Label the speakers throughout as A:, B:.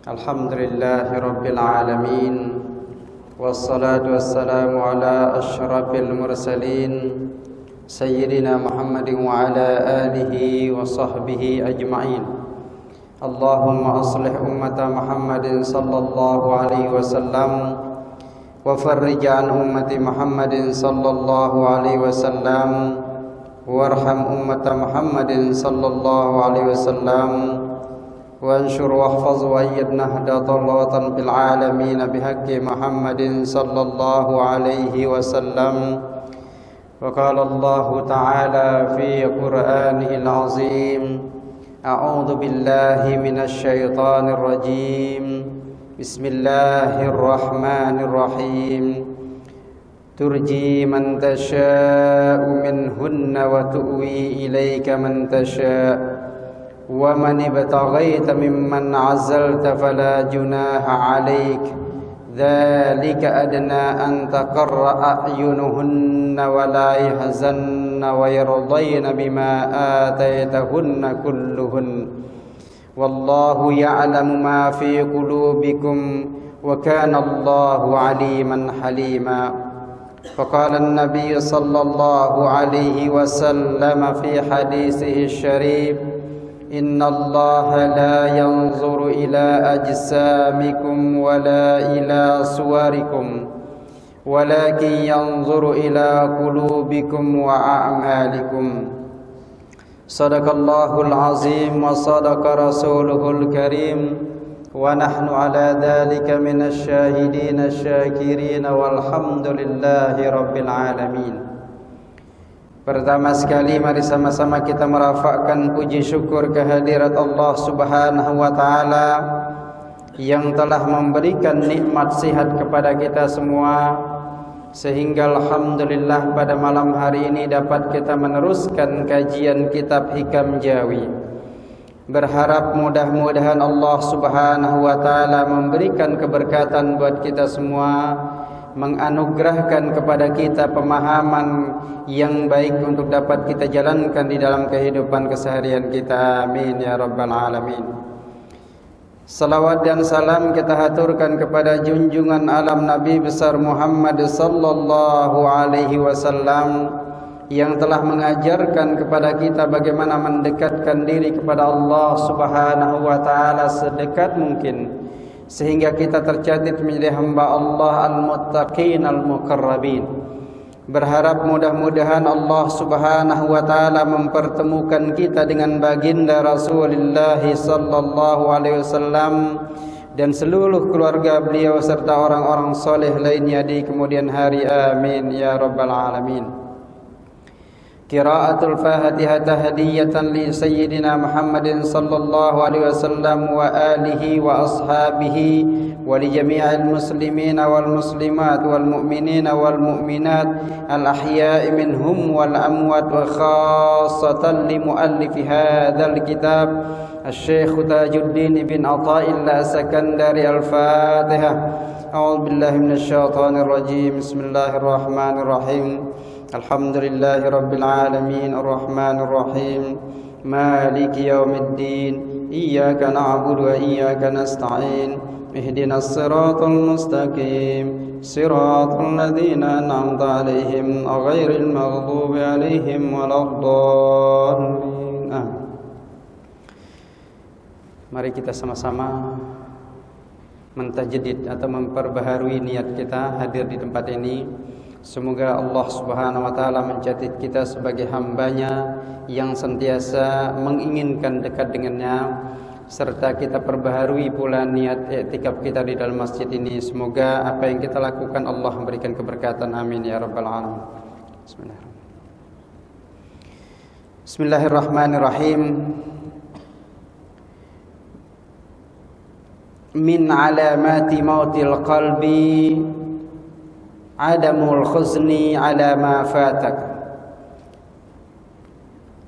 A: Alhamdulillahi Rabbil Alamin, wassalatu wassalamu ala ashrafil mursalin Sayyidina Muhammadin wa ala alihi wa sahbihi ajma'in. Allahumma aslih ummata Muhammadin sallallahu alaihi wasallam wa farrij an ummati Muhammadin sallallahu alaihi wasallam warham ummata Muhammadin sallallahu alaihi wasallam وانشر واحفظ وأيد نهضة الوطن في العالمين بحق محمد صلى الله عليه وسلم. وقال الله تعالى في قرآنه العظيم: أعوذ بالله من الشيطان الرجيم بسم الله الرحمن الرحيم ترجي من تشاء منهن وتؤوي إليك من تشاء ومن ابتغيت ممن عزلت فلا جناح عليك ذلك أدنى أن تقر أعينهن ولا يحزن ويرضين بما آتيتهن كلهن والله يعلم ما في قلوبكم وكان الله عليما حليما. فقال النبي صلى الله عليه وسلم في حديثه الشريف: إن الله لا ينظر إلى أجسامكم ولا إلى صوركم ولكن ينظر إلى قلوبكم وأعمالكم. صدق الله العظيم وصدق رسوله الكريم ونحن على ذلك من الشاهدين الشاكرين والحمد لله رب العالمين. Pertama sekali mari sama-sama kita merafakkan puji syukur kehadirat Allah Subhanahu wa taala yang telah memberikan nikmat sihat kepada kita semua sehingga alhamdulillah pada malam hari ini dapat kita meneruskan kajian kitab Hikam Jawi. Berharap mudah-mudahan Allah Subhanahu wa taala memberikan keberkatan buat kita semua, menganugerahkan kepada kita pemahaman yang baik untuk dapat kita jalankan di dalam kehidupan keseharian kita. Amin ya rabbal alamin. Salawat dan salam kita haturkan kepada junjungan alam Nabi besar Muhammad sallallahu alaihi wasallam yang telah mengajarkan kepada kita bagaimana mendekatkan diri kepada Allah Subhanahu wa taala sedekat mungkin sehingga kita tercatat menjadi hamba Allah al-muttaqin al-muqarrabin. Berharap mudah-mudahan Allah Subhanahu wa taala mempertemukan kita dengan baginda Rasulullah sallallahu alaihi wasallam dan seluruh keluarga beliau serta orang-orang soleh lainnya di kemudian hari. Amin ya rabbal alamin. Qiraatul Fatihah hadiyatan li sayyidina Muhammadin sallallahu alaihi wasallam wa alihi wa ashabihi wa li jami'il muslimin wal muslimat wal mu'minin wal mu'minat al ahya'i minhum wal amwat wa khassatan li muallif hadzal kitab Asy-Syaikh Tajuddin bin Athaillah As-Sakandari. Al-Fatihah. A'udzu billahi minasy syaithanir rajim. Bismillahirrahmanirrahim. Alhamdulillahi Rabbil Alamin Ar-Rahmanir Rahim Maliki Yawmiddin Iyyaka na'budu wa iyyaka nasta'in Ihdinas siratal mustaqim Siratal ladzina an'amta 'alaihim ghairil maghdubi 'alaihim waladdallin. Mari kita sama-sama mentajdid atau memperbaharui niat kita hadir di tempat ini. Semoga Allah Subhanahu wa taala mencatat kita sebagai hambanya yang sentiasa menginginkan dekat dengannya, serta kita perbaharui pula niat i'tikaf kita di dalam masjid ini. Semoga apa yang kita lakukan Allah memberikan keberkatan. Amin ya rabbal alamin. Bismillahirrahmanirrahim. Min alamati mautil qalbi adamul khuzni ala ma fatak.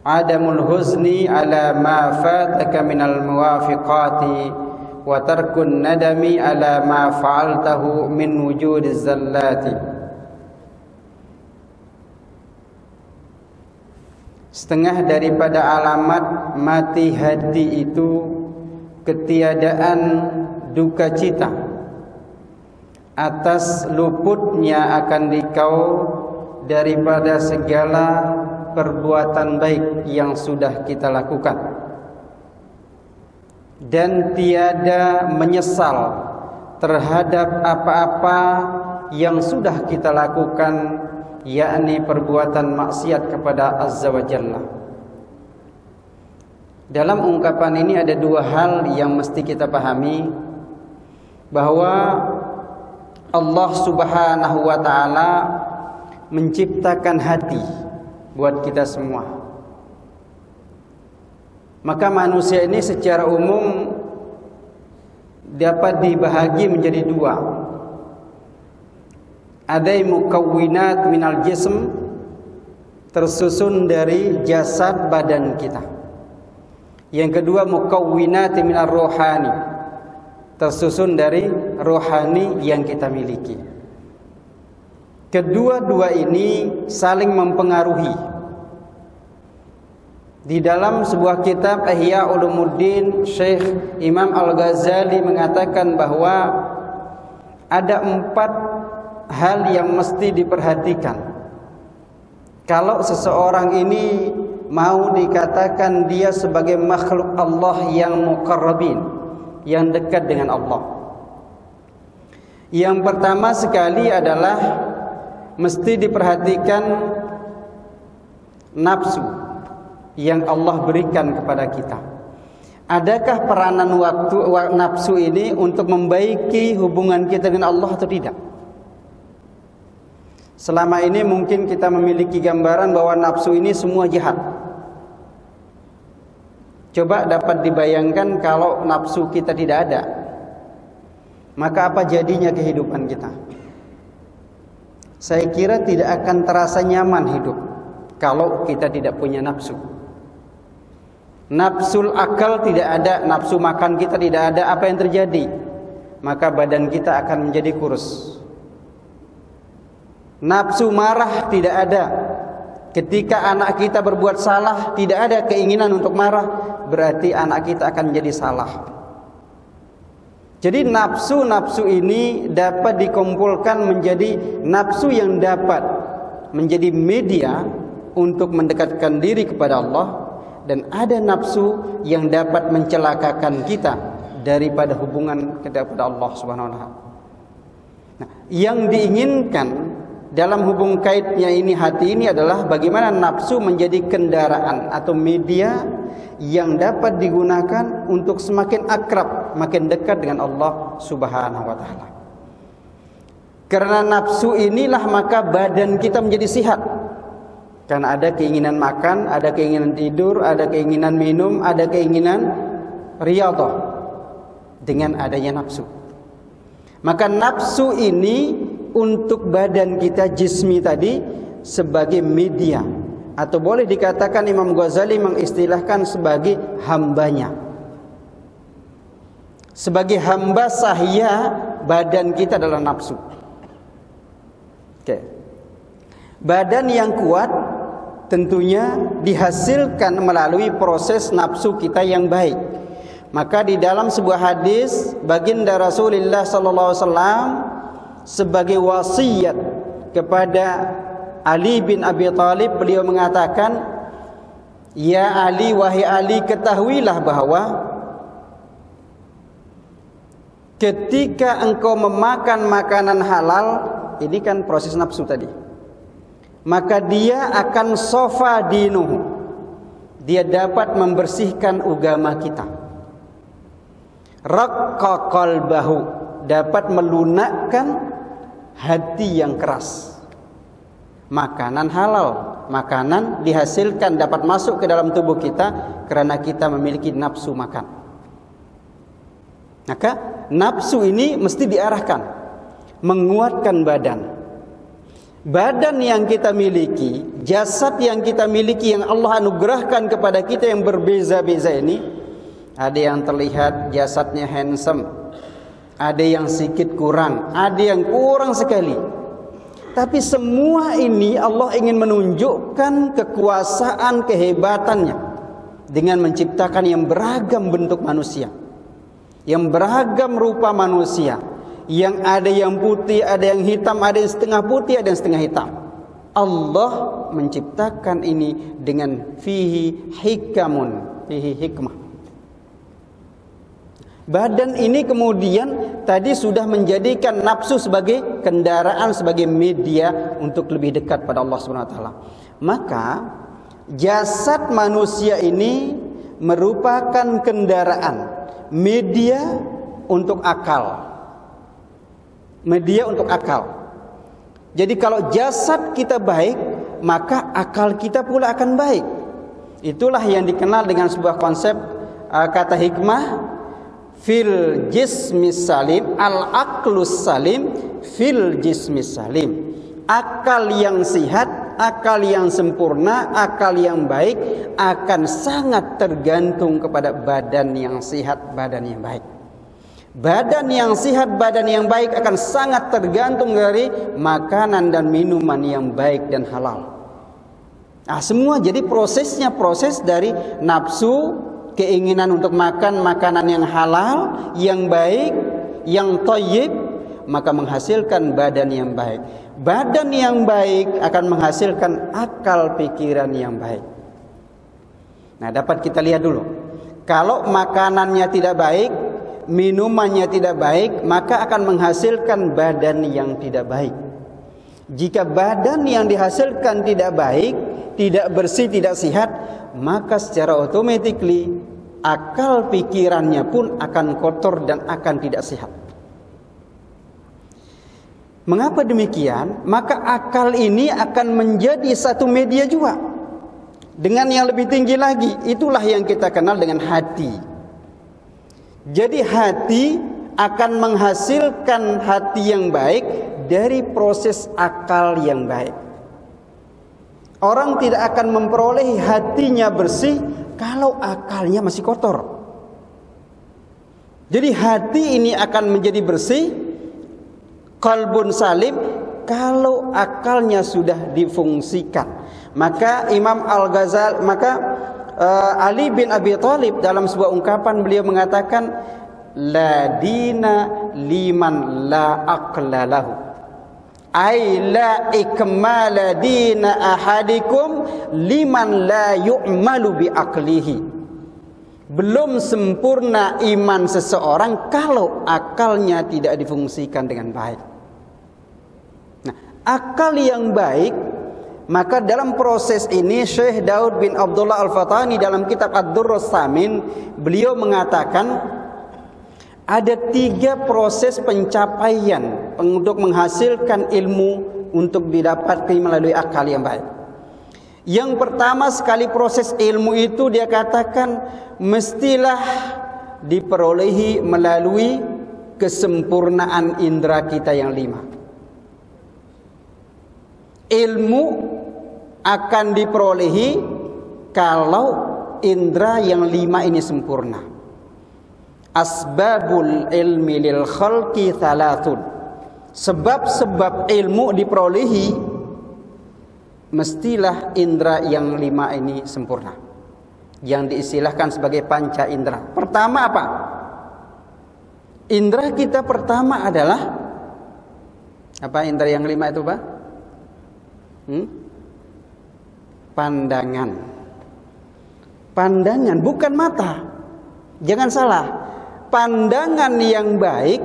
A: Adamul huzni ala ma fataka minal muwafiqati wa tarkun nadami ala ma fa'altahu min wujudiz zallati. Setengah daripada alamat mati hati itu ketiadaan duka cita atas luputnya akan dikau daripada segala perbuatan baik yang sudah kita lakukan, dan tiada menyesal terhadap apa-apa yang sudah kita lakukan, yakni perbuatan maksiat kepada Azza wa Jalla. Dalam ungkapan ini ada dua hal yang mesti kita pahami, bahwa Allah Subhanahu wa taala menciptakan hati buat kita semua. Maka manusia ini secara umum dapat dibahagi menjadi dua. Ada mukawwinat minal jism, tersusun dari jasad badan kita. Yang kedua mukawwinat minal rohani, tersusun dari rohani yang kita miliki. Kedua-dua ini saling mempengaruhi. Di dalam sebuah kitab Ihya Ulumuddin, Syekh Imam Al-Ghazali mengatakan bahwa ada 4 hal yang mesti diperhatikan kalau seseorang ini mau dikatakan dia sebagai makhluk Allah yang muqarrabin, yang dekat dengan Allah. Yang pertama sekali adalah mesti diperhatikan nafsu yang Allah berikan kepada kita. Adakah peranan nafsu ini untuk membaiki hubungan kita dengan Allah atau tidak? Selama ini mungkin kita memiliki gambaran bahwa nafsu ini semua jahat. Coba dapat dibayangkan kalau nafsu kita tidak ada, maka apa jadinya kehidupan kita? Saya kira tidak akan terasa nyaman hidup kalau kita tidak punya nafsu. Nafsul akal tidak ada, nafsu makan kita tidak ada, apa yang terjadi? Maka badan kita akan menjadi kurus. Nafsu marah tidak ada. Ketika anak kita berbuat salah, tidak ada keinginan untuk marah, berarti anak kita akan menjadi salah. Jadi nafsu-nafsu ini dapat dikumpulkan menjadi nafsu yang dapat menjadi media untuk mendekatkan diri kepada Allah, dan ada nafsu yang dapat mencelakakan kita daripada hubungan kita kepada Allah Subhanahu wa taala. Nah, yang diinginkan dalam hubung kaitnya ini, hati ini, adalah bagaimana nafsu menjadi kendaraan atau media yang dapat digunakan untuk semakin akrab, makin dekat dengan Allah Subhanahu wa taala. Karena nafsu inilah maka badan kita menjadi sehat. Karena ada keinginan makan, ada keinginan tidur, ada keinginan minum, ada keinginan riyadhah dengan adanya nafsu. Maka nafsu ini untuk badan kita jismi tadi sebagai media, atau boleh dikatakan Imam Ghazali mengistilahkan sebagai hambanya. Sebagai hamba sahya badan kita adalah nafsu. Oke. Badan yang kuat tentunya dihasilkan melalui proses nafsu kita yang baik. Maka di dalam sebuah hadis baginda Rasulullah sallallahu alaihi wasallam sebagai wasiat kepada Ali bin Abi Thalib, beliau mengatakan, "Ya Ali, wahai Ali, ketahuilah bahwa ketika engkau memakan makanan halal," ini kan proses nafsu tadi, "maka dia akan sofa dinuhu, dia dapat membersihkan agama kita. Raqqa qalbahu, dapat melunakkan hati yang keras." Makanan halal, makanan dihasilkan dapat masuk ke dalam tubuh kita karena kita memiliki nafsu makan. Maka nafsu ini mesti diarahkan menguatkan badan. Badan yang kita miliki, jasad yang kita miliki, yang Allah anugerahkan kepada kita yang berbeza-beza ini, ada yang terlihat jasadnya handsome, ada yang sedikit kurang, ada yang kurang sekali. Tapi semua ini Allah ingin menunjukkan kekuasaan, kehebatannya dengan menciptakan yang beragam bentuk manusia. yang beragam rupa manusia, yang ada yang putih, ada yang hitam, ada yang setengah putih, ada yang setengah hitam. Allah menciptakan ini dengan fihi hikamun, fihi hikmah. Badan ini kemudian tadi sudah menjadikan nafsu sebagai kendaraan, sebagai media untuk lebih dekat pada Allah Subhanahu wa taala. Maka jasad manusia ini merupakan kendaraan, media untuk akal. Media untuk akal. Jadi kalau jasad kita baik, maka akal kita pula akan baik. Itulah yang dikenal dengan sebuah konsep kata hikmah, fil jismis salim, al aqlus salim fil jismis salim. Akal yang sehat, akal yang sempurna, akal yang baik akan sangat tergantung kepada badan yang sehat, badan yang baik. Badan yang sehat, badan yang baik akan sangat tergantung dari makanan dan minuman yang baik dan halal. Nah, semua jadi prosesnya proses dari nafsu, keinginan untuk makan makanan yang halal, yang baik, yang thayyib, maka menghasilkan badan yang baik. Badan yang baik akan menghasilkan akal pikiran yang baik. Nah, dapat kita lihat dulu. Kalau makanannya tidak baik, minumannya tidak baik, maka akan menghasilkan badan yang tidak baik. Jika badan yang dihasilkan tidak baik, tidak bersih, tidak sehat, maka secara automatically akal pikirannya pun akan kotor dan akan tidak sehat. Mengapa demikian? Maka akal ini akan menjadi satu media juga dengan yang lebih tinggi lagi. Itulah yang kita kenal dengan hati. Jadi hati akan menghasilkan hati yang baik dari proses akal yang baik. Orang tidak akan memperoleh hatinya bersih kalau akalnya masih kotor. Jadi hati ini akan menjadi bersih, qalbun salim, kalau akalnya sudah difungsikan. Maka Imam Al-Ghazali, Ali bin Abi Thalib dalam sebuah ungkapan beliau mengatakan, la dina liman la aqla lahu. Ay la ikmala dina ahadikum liman la yu'malu bi aqlihi. Belum sempurna iman seseorang kalau akalnya tidak difungsikan dengan baik. Nah, akal yang baik, maka dalam proses ini Syekh Daud bin Abdullah Al-Fatani dalam kitab Ad-Durrus Samin, beliau mengatakan ada 3 proses pencapaian untuk menghasilkan ilmu untuk didapati melalui akal yang baik. Yang pertama sekali proses ilmu itu dia katakan mestilah diperolehi melalui kesempurnaan indera kita yang 5. Ilmu akan diperolehi kalau indera yang 5 ini sempurna. Asbabul ilmi lil khalqi thalathun. Sebab-sebab ilmu diperolehi mestilah indera yang 5 ini sempurna, yang diistilahkan sebagai panca indera. Pertama apa? Indera kita pertama adalah apa? Indera yang 5 itu, Pak? Pandangan. Pandangan, bukan mata. Jangan salah. Pandangan yang baik,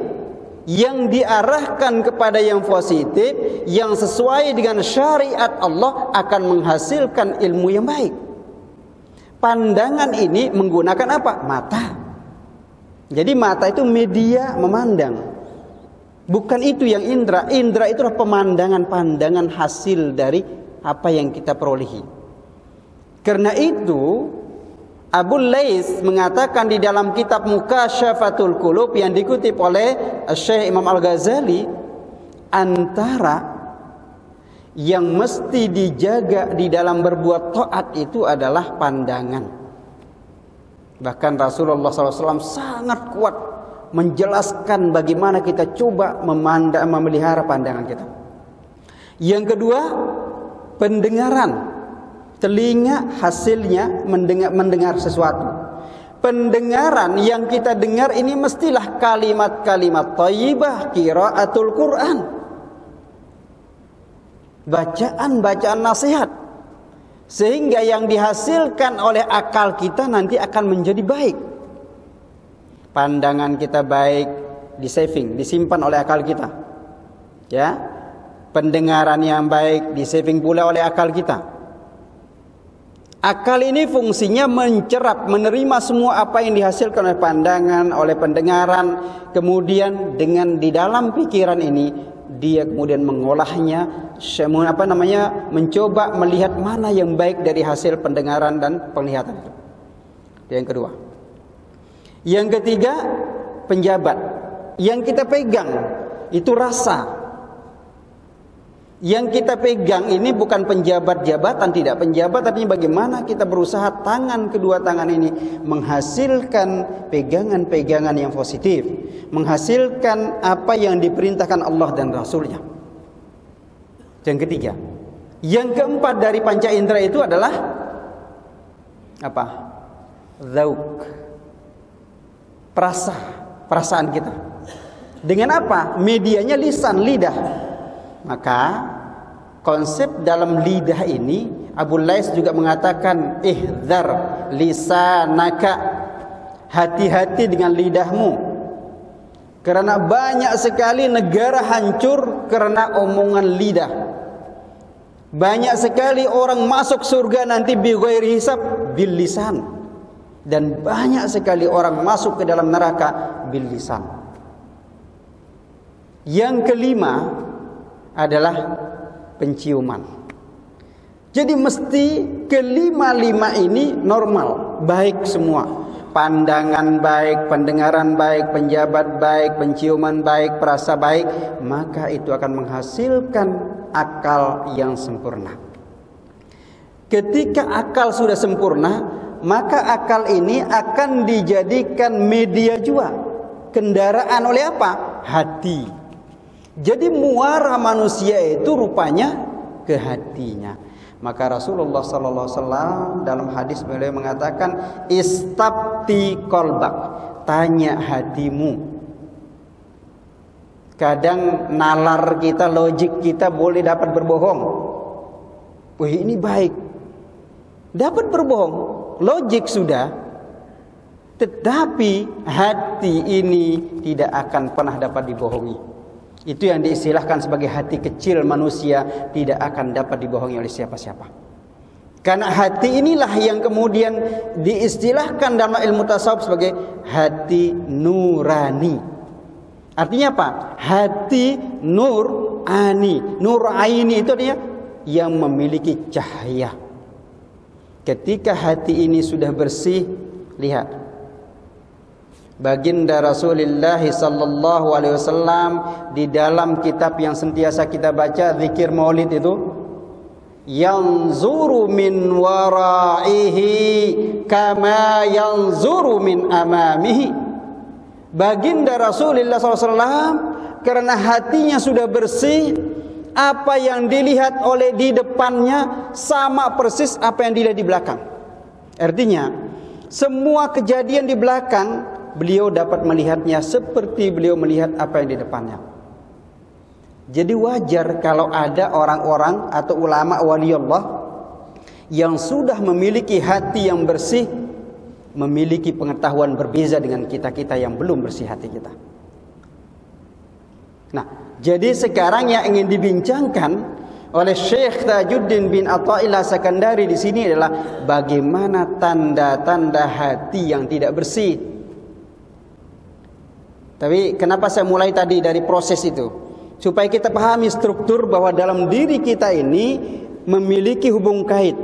A: yang diarahkan kepada yang positif, yang sesuai dengan syariat Allah akan menghasilkan ilmu yang baik. Pandangan ini menggunakan apa? Mata. Jadi mata itu media memandang. Bukan itu yang indera. Indera itu adalah pemandangan-pandangan hasil dari apa yang kita perolehi. Karena itu Abu Lais mengatakan di dalam kitab Mukasyafatul Qulub yang dikutip oleh Syekh Imam Al-Ghazali, antara yang mesti dijaga di dalam berbuat taat itu adalah pandangan. Bahkan Rasulullah SAW sangat kuat menjelaskan bagaimana kita coba memelihara pandangan kita. Yang kedua, pendengaran. Telinga hasilnya mendengar sesuatu. pendengaran yang kita dengar ini mestilah kalimat-kalimat thayyibah, qiraatul Quran, bacaan-bacaan nasihat, sehingga yang dihasilkan oleh akal kita nanti akan menjadi baik. Pandangan kita baik, disimpan oleh akal kita. Ya. Pendengaran yang baik disaving pula oleh akal kita. Akal ini fungsinya mencerap, menerima semua apa yang dihasilkan oleh pandangan, oleh pendengaran. Kemudian dengan di dalam pikiran ini dia kemudian mengolahnya, mencoba melihat mana yang baik dari hasil pendengaran dan penglihatan itu. Yang kedua. Yang ketiga, penjabat. Yang kita pegang itu rasa. Yang kita pegang ini bukan penjabat-jabatan, tidak. Penjabat artinya bagaimana kita berusaha kedua tangan ini menghasilkan pegangan-pegangan yang positif, menghasilkan apa yang diperintahkan Allah dan Rasulnya. Yang ketiga. Yang keempat dari panca indera itu adalah apa? Zauk. Perasaan kita. Dengan apa? Medianya lisan, lidah. Maka konsep dalam lidah ini Abu Lais juga mengatakan ihdzar lisanaka, hati-hati dengan lidahmu, karena banyak sekali negara hancur karena omongan lidah. Banyak sekali orang masuk surga nanti bi ghairi hisab bil lisan, dan banyak sekali orang masuk ke dalam neraka bil lisan. Yang kelima adalah penciuman. Jadi mesti kelima-lima ini normal, baik semua. Pandangan baik, pendengaran baik, penjabat baik, penciuman baik, perasa baik, maka itu akan menghasilkan akal yang sempurna. Ketika akal sudah sempurna, maka akal ini akan dijadikan media jua, kendaraan oleh apa? Hati. Jadi muara manusia itu rupanya ke hatinya. Maka Rasulullah sallallahu alaihi wasallam dalam hadis beliau mengatakan istabti qalbak, tanya hatimu. Kadang nalar kita, logik kita boleh dapat berbohong. Wih, ini baik. Dapat berbohong, logik sudah. Tetapi hati ini tidak akan pernah dapat dibohongi. Itu yang diistilahkan sebagai hati kecil manusia, tidak akan dapat dibohongi oleh siapa-siapa. Karena hati inilah yang kemudian diistilahkan dalam ilmu tasawuf sebagai hati nurani. Artinya apa? Hati nurani. Nuraini itu artinya yang memiliki cahaya. Ketika hati ini sudah bersih, lihat. Baginda Rasulullah sallallahu alaihi wasallam di dalam kitab yang sentiasa kita baca, zikir Maulid itu, yanzuru min waraihi kama yanzuru min amamihi. Baginda Rasulullah sallallahu alaihi wasallam karena hatinya sudah bersih, apa yang dilihat oleh di depannya sama persis apa yang dilihat di belakang. Artinya semua kejadian di belakang beliau dapat melihatnya seperti beliau melihat apa yang di depannya. Jadi wajar kalau ada orang-orang atau ulama wali Allah yang sudah memiliki hati yang bersih, memiliki pengetahuan berbeza dengan kita-kita yang belum bersih hati kita. Nah, jadi sekarang yang ingin dibincangkan oleh Syekh Tajuddin bin Athaillah Sakandari di sini adalah bagaimana tanda-tanda hati yang tidak bersih. Tapi kenapa saya mulai tadi dari proses itu? Supaya kita pahami struktur bahwa dalam diri kita ini memiliki hubung kait.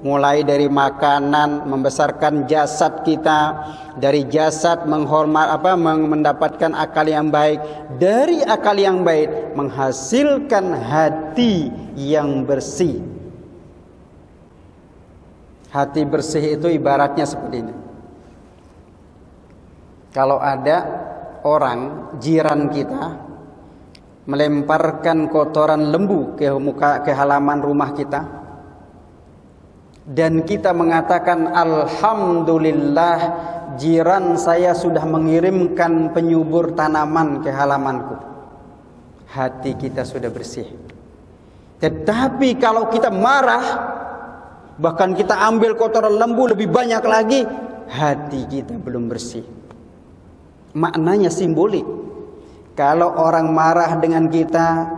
A: Mulai dari makanan, membesarkan jasad kita, dari jasad mendapatkan akal yang baik, dari akal yang baik menghasilkan hati yang bersih. Hati bersih itu ibaratnya seperti ini. Kalau ada orang jiran kita melemparkan kotoran lembu ke halaman rumah kita, dan kita mengatakan alhamdulillah jiran saya sudah mengirimkan penyubur tanaman ke halamanku. Hati kita sudah bersih. Tetapi kalau kita marah, bahkan kita ambil kotoran lembu lebih banyak lagi, hati kita belum bersih. Maknanya simbolik. Kalau orang marah dengan kita,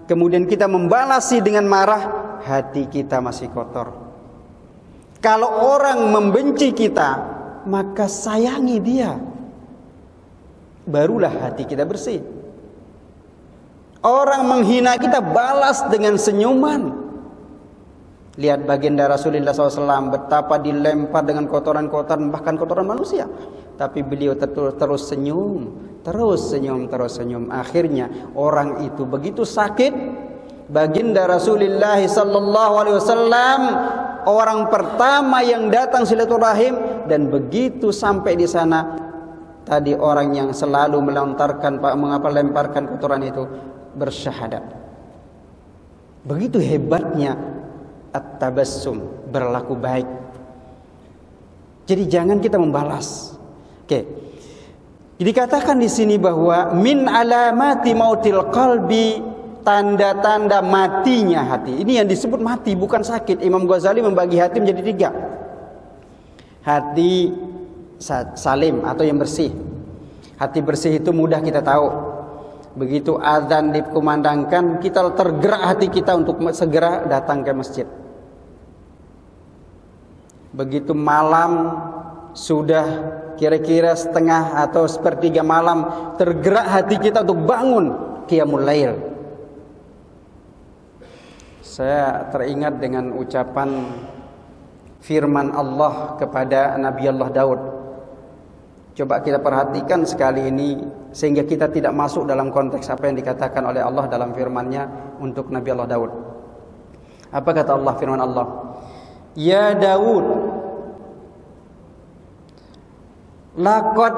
A: kemudian kita membalasi dengan marah, hati kita masih kotor. Kalau orang membenci kita, maka sayangi dia, barulah hati kita bersih. Orang menghina kita, balas dengan senyuman. Lihat baginda Rasulullah SAW betapa dilempar dengan kotoran-kotoran, bahkan kotoran manusia, tapi beliau terus senyum, terus senyum. Akhirnya orang itu begitu sakit, baginda Rasulullah SAW orang pertama yang datang silaturahim, dan begitu sampai di sana, tadi orang yang selalu melemparkan kotoran itu bersyahadat. Begitu hebatnya at-tabassum, berlaku baik. Jadi jangan kita membalas. Oke. Dikatakan di sini bahwa min alamati mautil qalbi, tanda-tanda matinya hati. Ini yang disebut mati, bukan sakit. Imam Ghazali membagi hati menjadi 3. Hati salim atau yang bersih. Hati bersih itu mudah kita tahu. Begitu azan dikumandangkan, kita tergerak hati kita untuk segera datang ke masjid. Begitu malam sudah kira-kira setengah atau sepertiga malam, tergerak hati kita untuk bangun qiyamul lail. Saya teringat dengan ucapan firman Allah kepada Nabi Allah Daud. Coba kita perhatikan sekali ini, sehingga kita tidak masuk dalam konteks apa yang dikatakan oleh Allah dalam firman-Nya untuk Nabi Allah Daud. Apa kata Allah, firman Allah? Ya Daud, laqad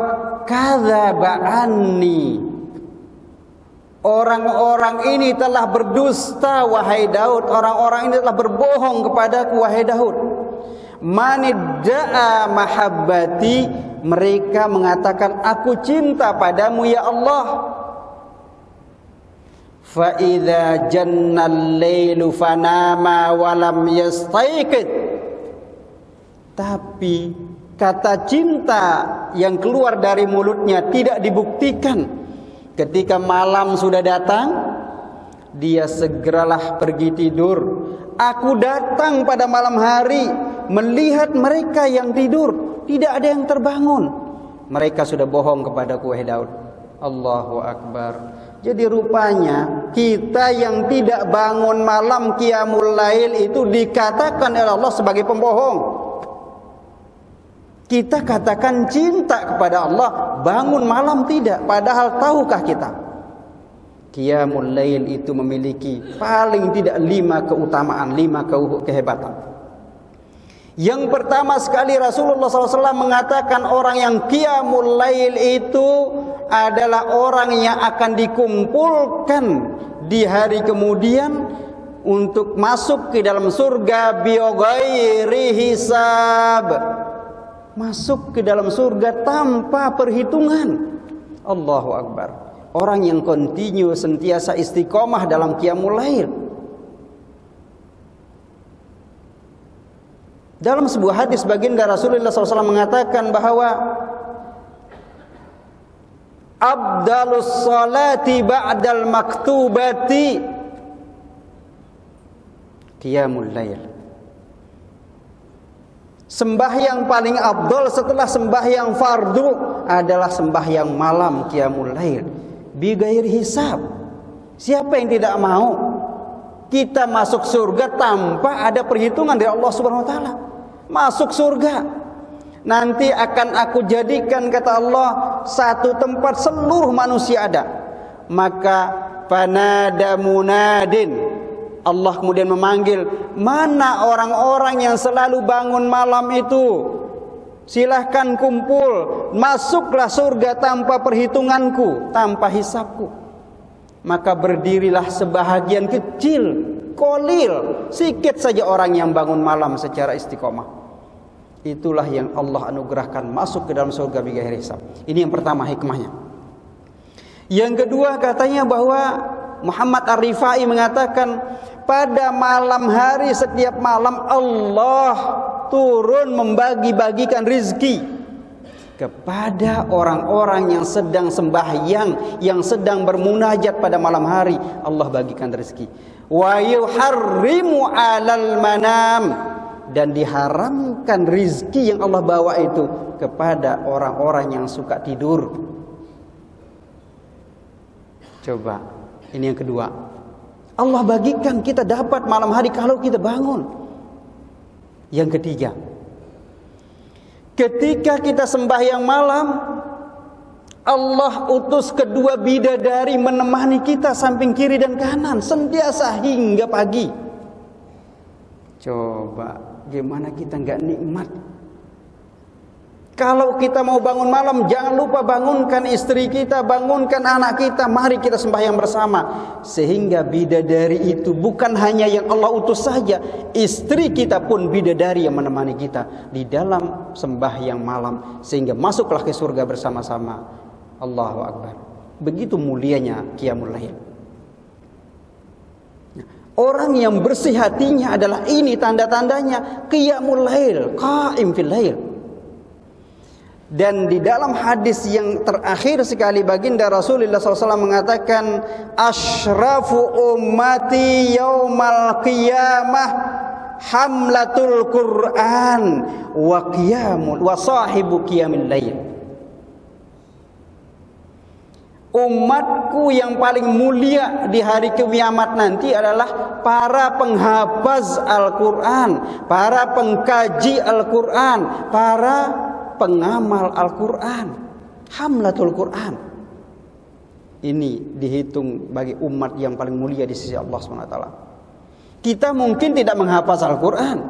A: kadzaba anni. Orang-orang ini telah berdusta, wahai Daud. Orang-orang ini telah berbohong kepadaku, wahai Daud. Manidda'a mahabbati, mereka mengatakan aku cinta padamu ya Allah. Fa idza jannal lailu fanama wa lam yastayqid. Tapi kata cinta yang keluar dari mulutnya tidak dibuktikan. Ketika malam sudah datang, dia segeralah pergi tidur. Aku datang pada malam hari, melihat mereka yang tidur, tidak ada yang terbangun. Mereka sudah bohong kepadaku, wahai Daud. Allahu Akbar. Jadi rupanya kita yang tidak bangun malam qiyamul lail itu dikatakan oleh Allah sebagai pembohong. Kita katakan cinta kepada Allah, bangun malam tidak. Padahal tahukah kita, qiyamul lail itu memiliki paling tidak 5 keutamaan, 5 kehebatan. Yang pertama sekali, Rasulullah SAW mengatakan orang yang qiyamul lail itu adalah orang yang akan dikumpulkan di hari kemudian untuk masuk ke dalam surga bighairi hisab. Masuk ke dalam surga tanpa perhitungan. Allahu Akbar. Orang yang kontinu sentiasa istiqomah dalam qiyamul lail. Dalam sebuah hadis baginda Rasulullah SAW mengatakan bahwa Abdalus salati ba'dal maktubati qiyamul lail. Sembahyang paling afdal setelah sembahyang fardu adalah sembahyang malam qiyamul lail bighairi hisab. Siapa yang tidak mau kita masuk surga tanpa ada perhitungan dari Allah Subhanahu wa taala? Masuk surga, nanti akan aku jadikan, kata Allah, satu tempat seluruh manusia ada. Maka fanada munadin, Allah kemudian memanggil, mana orang-orang yang selalu bangun malam itu? Silahkan kumpul, masuklah surga tanpa perhitunganku, tanpa hisabku. Maka berdirilah sebahagian kecil, kolil, sikit saja orang yang bangun malam secara istiqomah. itulah yang Allah anugerahkan masuk ke dalam surga bighairi hisab. Ini yang pertama hikmahnya. Yang kedua katanya bahwa Muhammad Ar-Rifai mengatakan pada malam hari setiap malam Allah turun membagi-bagikan rizki kepada orang-orang yang sedang sembahyang, yang sedang bermunajat pada malam hari. Allah bagikan rezeki. Wa yuharrimu 'alal manam, dan diharamkan rizki yang Allah bawa itu kepada orang-orang yang suka tidur. Coba, ini yang kedua. Allah bagikan kita dapat malam hari kalau kita bangun. Yang ketiga, ketika kita sembahyang malam, Allah utus kedua bidadari menemani kita samping kiri dan kanan senantiasa hingga pagi. Coba, gimana kita nggak nikmat? Kalau kita mau bangun malam, jangan lupa bangunkan istri kita, bangunkan anak kita. Mari kita sembahyang bersama. Sehingga bidadari itu bukan hanya yang Allah utus saja, istri kita pun bidadari yang menemani kita di dalam sembahyang malam, sehingga masuklah ke surga bersama-sama. Allahu Akbar. Begitu mulianya Qiyamul Lail. Orang yang bersih hatinya adalah ini tanda-tandanya Qiyamul Lail, qaim fil lail. Dan di dalam hadis yang terakhir sekali baginda Rasulullah SAW mengatakan, Ashrafu ummati yaumal qiyamah hamlatul Qur'an wa sahibu qiyamil lail. Umatku yang paling mulia di hari kiamat nanti adalah para penghafaz Al-Quran, para pengkaji Al-Quran, para pengamal Al-Quran, hamlatul Quran. Ini dihitung bagi umat yang paling mulia di sisi Allah SWT. Kita mungkin tidak menghafaz Al-Quran,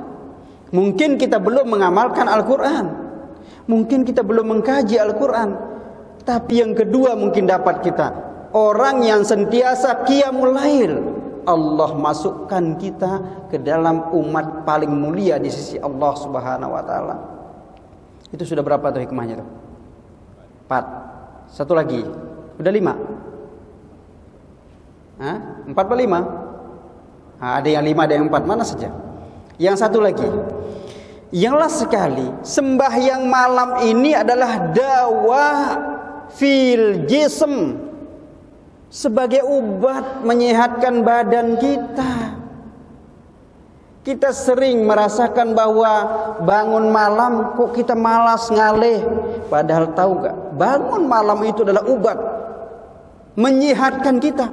A: mungkin kita belum mengamalkan Al-Quran, mungkin kita belum mengkaji Al-Quran. Tapi yang kedua mungkin dapat kita, orang yang sentiasa qiyamul lail, Allah masukkan kita ke dalam umat paling mulia di sisi Allah Subhanahu wa taala. Itu sudah berapa tuh hikmahnya tuh? 4. Satu lagi. Udah 5. 4 atau 5? Ada yang 5, ada yang 4. Mana saja? Yang satu lagi. Yang last sekali, sembahyang malam ini adalah dawa fil jism, sebagai obat menyehatkan badan kita. Kita sering merasakan bahwa bangun malam kok kita malas ngaleh. Padahal tahu gak, bangun malam itu adalah obat menyehatkan kita.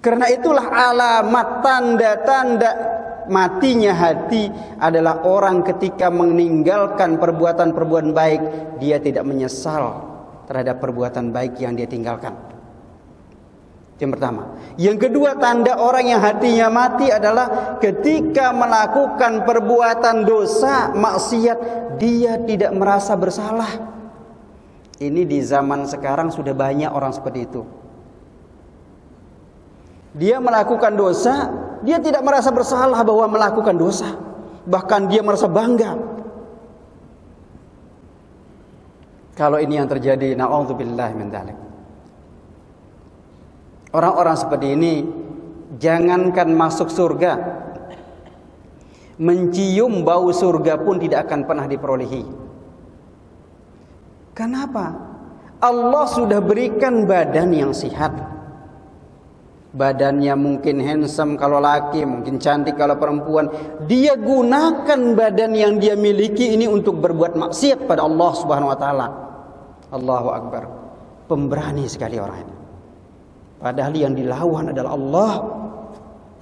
A: Karena itulah alamat tanda-tanda matinya hati adalah orang ketika meninggalkan perbuatan-perbuatan baik, dia tidak menyesal terhadap perbuatan baik yang dia tinggalkan. Yang pertama. Yang kedua, tanda orang yang hatinya mati adalah ketika melakukan perbuatan dosa, maksiat, dia tidak merasa bersalah. Ini di zaman sekarang sudah banyak orang seperti itu. Dia melakukan dosa, dia tidak merasa bersalah bahwa melakukan dosa. Bahkan dia merasa bangga. Kalau ini yang terjadi, na'udzubillah min dzalik. Orang-orang seperti ini jangankan masuk surga, mencium bau surga pun tidak akan pernah diperolehi. Kenapa? Allah sudah berikan badan yang sehat. Badannya mungkin handsome kalau laki, mungkin cantik kalau perempuan. Dia gunakan badan yang dia miliki ini untuk berbuat maksiat pada Allah Subhanahu wa taala. Allahu Akbar. Pemberani sekali orang ini. Padahal yang dilawan adalah Allah.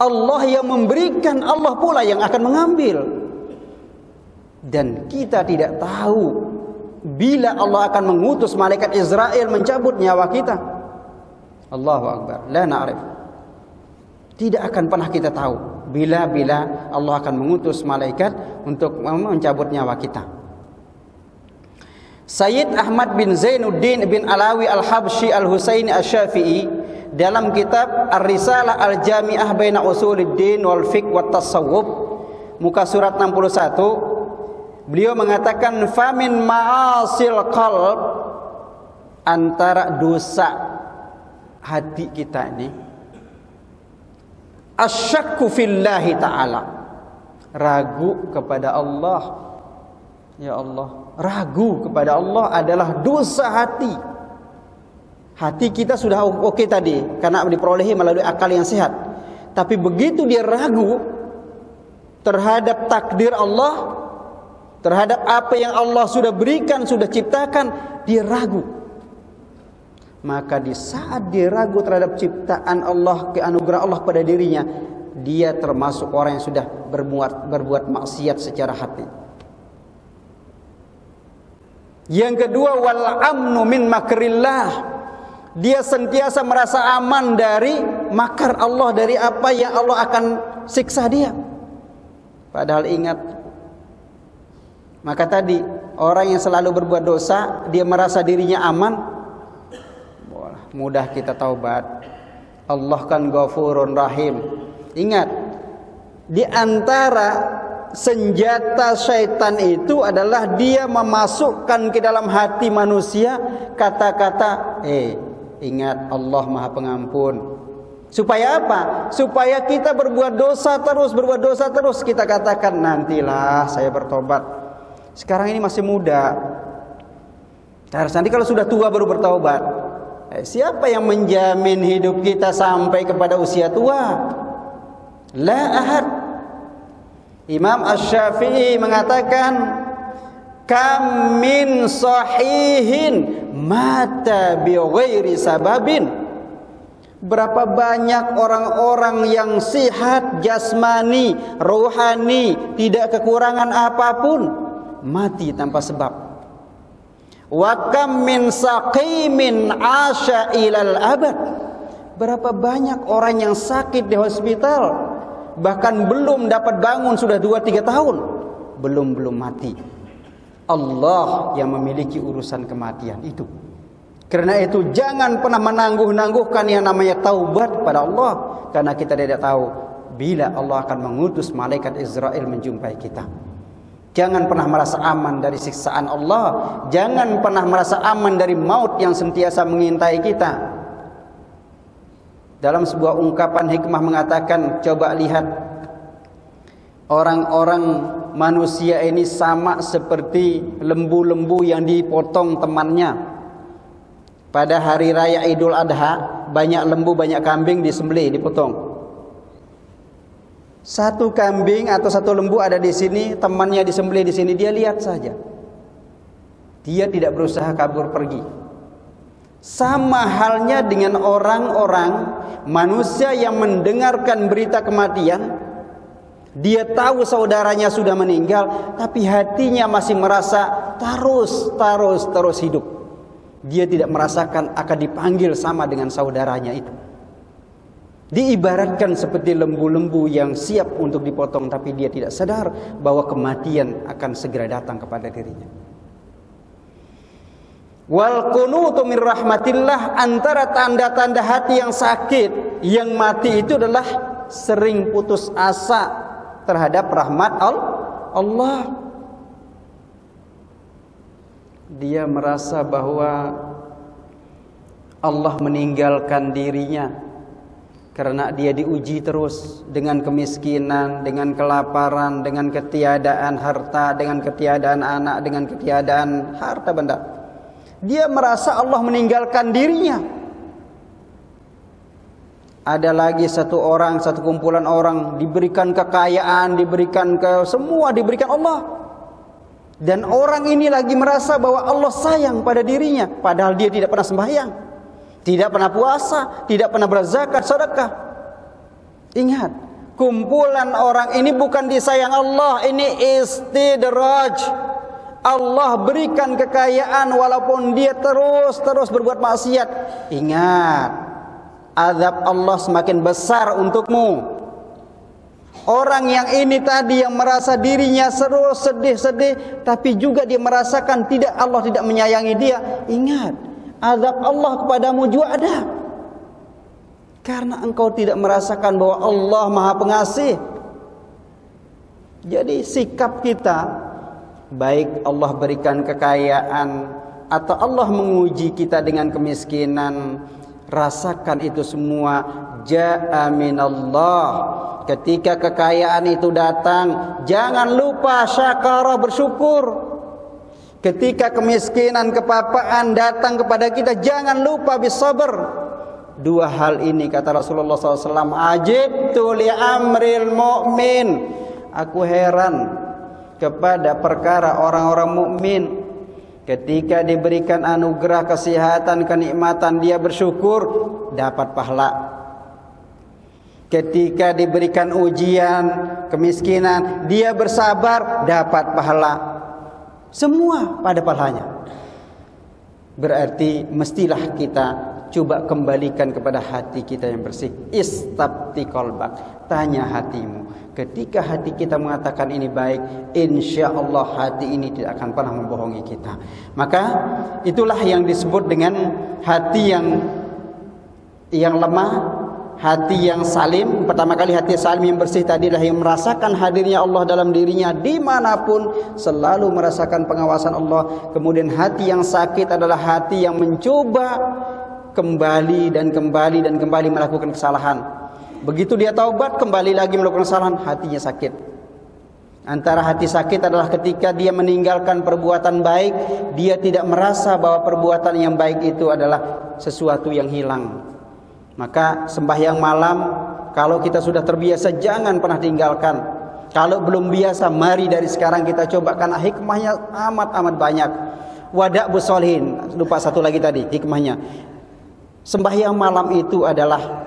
A: Allah yang memberikan, Allah pula yang akan mengambil. Dan kita tidak tahu bila Allah akan mengutus malaikat Israel mencabut nyawa kita. Allahu Akbar. La na'rif. Tidak akan pernah kita tahu bila Allah akan mengutus malaikat untuk mencabut nyawa kita. Sayyid Ahmad bin Zainuddin bin Alawi Al-Habsyi Al-Husaini Asy-Syafi'i dalam kitab Ar-Risalah Al-Jami'ah Baina Usuluddin wal Fiqh wat Tasawwuf, muka surat 61, Beliau mengatakan famin ma'asil qalb, antara dosa hati kita ini asyakku fillahi ta'ala, ragu kepada Allah. Ya Allah, ragu kepada Allah adalah dosa hati. Hati kita sudah oke tadi karena diperolehi melalui akal yang sehat. Tapi begitu dia ragu terhadap takdir Allah, terhadap apa yang Allah sudah berikan, sudah ciptakan, dia ragu. Maka di saat dia ragu terhadap ciptaan Allah, keanugerah Allah pada dirinya, dia termasuk orang yang sudah berbuat maksiat secara hati. Yang kedua, wal amnu min makrillah. Dia sentiasa merasa aman dari makar Allah, dari apa yang Allah akan siksa dia. Padahal ingat, maka tadi orang yang selalu berbuat dosa, dia merasa dirinya aman, mudah kita taubat. Allah kan Ghafurun Rahim. Ingat, di antara senjata syaitan itu adalah dia memasukkan ke dalam hati manusia kata-kata, ingat Allah Maha Pengampun. Supaya apa? Supaya kita berbuat dosa terus. Kita katakan, nantilah saya bertobat. Sekarang ini masih muda. Harus nanti kalau sudah tua baru bertobat. Siapa yang menjamin hidup kita sampai kepada usia tua? La ahad. Imam Asy-Syafi'i mengatakan, kam min sahihin mata bi ghairi sababin. Berapa banyak orang-orang yang sehat jasmani, rohani, tidak kekurangan apapun, mati tanpa sebab. Wa kam min saqimin asya ilal abad. Berapa banyak orang yang sakit di hospital, bahkan belum dapat bangun sudah 2-3 tahun, belum mati. Allah yang memiliki urusan kematian itu. Karena itu jangan pernah menangguh-nangguhkan yang namanya taubat pada Allah, karena kita tidak tahu bila Allah akan mengutus malaikat Israel menjumpai kita. Jangan pernah merasa aman dari siksaan Allah, jangan pernah merasa aman dari maut yang sentiasa mengintai kita. Dalam sebuah ungkapan hikmah mengatakan, coba lihat, orang-orang manusia ini sama seperti lembu-lembu yang dipotong temannya. Pada hari raya Idul Adha, banyak lembu, banyak kambing disembelih, dipotong. Satu kambing atau satu lembu ada di sini, temannya disembelih di sini, dia lihat saja. Dia tidak berusaha kabur pergi. Sama halnya dengan orang-orang manusia yang mendengarkan berita kematian, dia tahu saudaranya sudah meninggal, tapi hatinya masih merasa terus hidup. Dia tidak merasakan akan dipanggil sama dengan saudaranya itu. Diibaratkan seperti lembu-lembu yang siap untuk dipotong, tapi dia tidak sadar bahwa kematian akan segera datang kepada dirinya. Wal qunutu min rahmatillah, antara tanda-tanda hati yang sakit, yang mati itu adalah sering putus asa terhadap rahmat Allah. Dia merasa bahwa Allah meninggalkan dirinya karena dia diuji terus dengan kemiskinan, dengan kelaparan, dengan ketiadaan harta, dengan ketiadaan anak, dengan ketiadaan harta benda. Dia merasa Allah meninggalkan dirinya. Ada lagi satu kumpulan orang diberikan kekayaan, diberikan semua diberikan Allah. Dan orang ini lagi merasa bahwa Allah sayang pada dirinya, padahal dia tidak pernah sembahyang, tidak pernah puasa, tidak pernah berzakat, sedekah. Ingat, kumpulan orang ini bukan disayang Allah, ini istidraj. Allah berikan kekayaan walaupun dia terus berbuat maksiat. Ingat, azab Allah semakin besar untukmu. Orang yang ini tadi yang merasa dirinya terus sedih, tapi juga dia merasakan Allah tidak menyayangi dia. Ingat, azab Allah kepadamu juga ada. Karena engkau tidak merasakan bahwa Allah Maha Pengasih. Jadi sikap kita baik Allah berikan kekayaan atau Allah menguji kita dengan kemiskinan, rasakan itu semua ja'a minallah. Ketika kekayaan itu datang, jangan lupa syakara, bersyukur. Ketika kemiskinan, kepapaan datang kepada kita, jangan lupa bisabar. Dua hal ini kata Rasulullah SAW, ajibtu li amril mu'min, aku heran kepada perkara orang-orang mukmin. Ketika diberikan anugerah kesehatan, kenikmatan, dia bersyukur, dapat pahala. Ketika diberikan ujian, kemiskinan, dia bersabar, dapat pahala. Semua pada pahalanya. Berarti mestilah kita coba kembalikan kepada hati kita yang bersih. Istabti qalbak, tanya hatimu. Ketika hati kita mengatakan ini baik, insya Allah hati ini tidak akan pernah membohongi kita. Maka itulah yang disebut dengan hati yang lemah, hati yang salim. Pertama kali hati salim yang bersih tadi adalah yang merasakan hadirnya Allah dalam dirinya dimanapun, selalu merasakan pengawasan Allah. Kemudian hati yang sakit adalah hati yang mencoba kembali dan kembali melakukan kesalahan. Begitu dia taubat, kembali lagi melakukan kesalahan, hatinya sakit. Antara hati sakit adalah ketika dia meninggalkan perbuatan baik, dia tidak merasa bahwa perbuatan yang baik itu adalah sesuatu yang hilang. Maka sembahyang malam, kalau kita sudah terbiasa, jangan pernah tinggalkan. Kalau belum biasa, mari dari sekarang kita coba, karena hikmahnya amat banyak. Wada' busolihin, lupa satu lagi tadi hikmahnya. Sembahyang malam itu adalah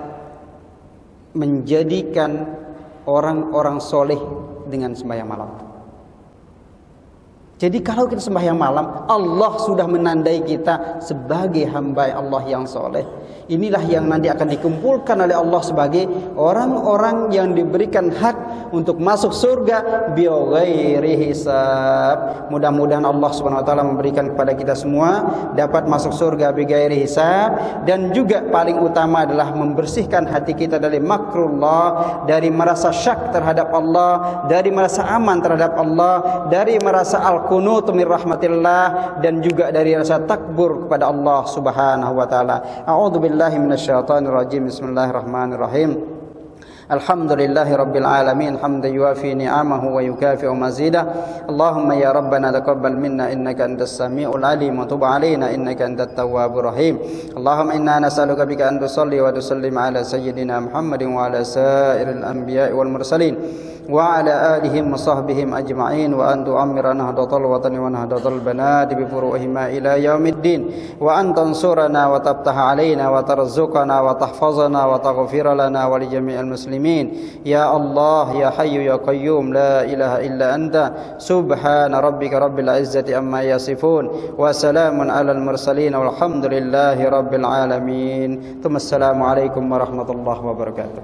A: menjadikan orang-orang soleh dengan sembahyang malam. Jadi kalau kita sembahyang malam, Allah sudah menandai kita sebagai hamba Allah yang soleh. Inilah yang nanti akan dikumpulkan oleh Allah sebagai orang-orang yang diberikan hak untuk masuk surga bighairi hisab. Mudah-mudahan Allah Subhanahu wa taala memberikan kepada kita semua dapat masuk surga bighairi hisab, dan juga paling utama adalah membersihkan hati kita dari makrullah, dari merasa syak terhadap Allah, dari merasa aman terhadap Allah, dari merasa al-qunut min rahmatillah, dan juga dari rasa takbur kepada Allah Subhanahu wa taala. A'udzubillahi minasyaitonir rajim. Bismillahirrahmanirrahim. Alhamdulillahi rabbil alamin, hamdan yuafi ni'amahu wa yukafi'u mazidah. Allahumma ya rabbana taqabbal minna innaka antas samiul alim wa tub alaina innaka antat tawwabur rahim. Allahumma inna nas'aluka bika an tusalli wa tusallim ala sayyidina Muhammadin wa ala sa'iril anbiya'i wal mursalin wa ala alihim wa sahbihim ajma'in, wa an tu'ammira nahdatal watani wa nahdatal banati bi furu'ihima ila yaumiddin, wa an tansurana wa tabtaha alaina wa tarzuqana wa tahfazana wa taghfir lana wa li jami'il muslimin. Ya Allah ya Hayyu ya Qayyum la ilaha illa anta subhana rabbika rabbil izzati amma yasifun wa salamun alal mursalin walhamdulillahi rabbil alamin. Assalamu alaikum warahmatullahi wabarakatuh.